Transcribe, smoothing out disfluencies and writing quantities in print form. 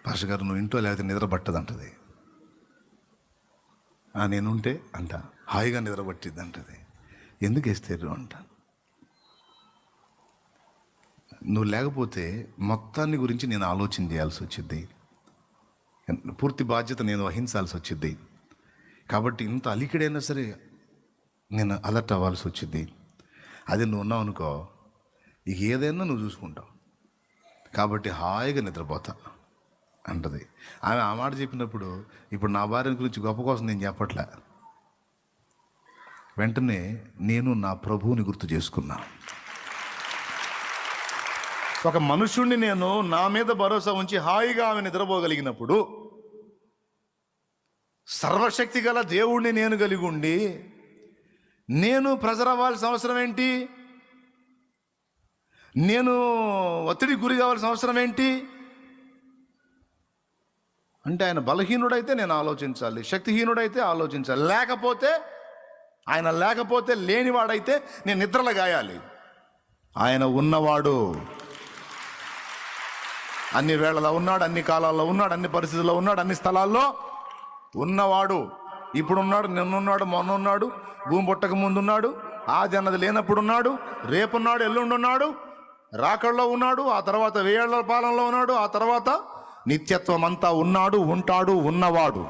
Pastor గారు నువ్వు ఇంట్లో లేకపోతే నిద్ర పట్టదు అంటది. నేనుంటే అంట హాయిగా నిద్ర పట్టిద్ది అంటది. ఎందుకు వేస్తారు అంట. నువ్వు లేకపోతే మొత్తాన్ని గురించి నేను ఆలోచన చేయాల్సి వచ్చింది, పూర్తి బాధ్యత నేను వహించాల్సి వచ్చింది. కాబట్టి ఇంత అలికిడైనా సరే నేను అలర్ట్ అవ్వాల్సి వచ్చింది. అదే నువ్వు ఉన్నావు అనుకో, ఇక ఏదైనా నువ్వు చూసుకుంటావు, కాబట్టి హాయిగా నిద్రపోతా అంటది. ఆమె ఆ మాట చెప్పినప్పుడు ఇప్పుడు నా భార్య గురించి గొప్ప కోసం నేను చెప్పట్లే, వెంటనే నేను నా ప్రభువుని గుర్తు చేసుకున్నా. ఒక మనుషుణ్ణి నేను నా మీద భరోసా ఉంచి హాయిగా ఆమె నిద్రపోగలిగినప్పుడు, సర్వశక్తి గల దేవుణ్ణి నేను కలిగి ఉండి నేను ప్రెజర్ అవ్వాల్సిన అవసరం ఏంటి? నేను ఒత్తిడికి గురి కావాల్సిన అవసరం ఏంటి? అంటే ఆయన బలహీనుడైతే నేను ఆలోచించాలి, శక్తిహీనుడైతే ఆలోచించాలి, ఆయన లేకపోతే లేనివాడైతే నేను నిద్రలో గాయాలి. ఆయన ఉన్నవాడు, అన్ని వేళలో ఉన్నాడు, అన్ని కాలాల్లో ఉన్నాడు, అన్ని పరిస్థితుల్లో ఉన్నాడు, అన్ని స్థలాల్లో ఉన్నవాడు. ఇప్పుడున్నాడు, నిన్నున్నాడు, మొన్నున్నాడు, భూమి పుట్టక ముందున్నాడు, ఆది అన్నది లేనప్పుడున్నాడు, రేపున్నాడు, ఎల్లుండున్నాడు, రాకడలో ఉన్నాడు, ఆ తర్వాత 1000 ఏళ్ల పాలనలో ఉన్నాడు, ఆ తర్వాత నిత్యత్వం అంతా ఉన్నాడు, ఉంటాడు, ఉన్నవాడు.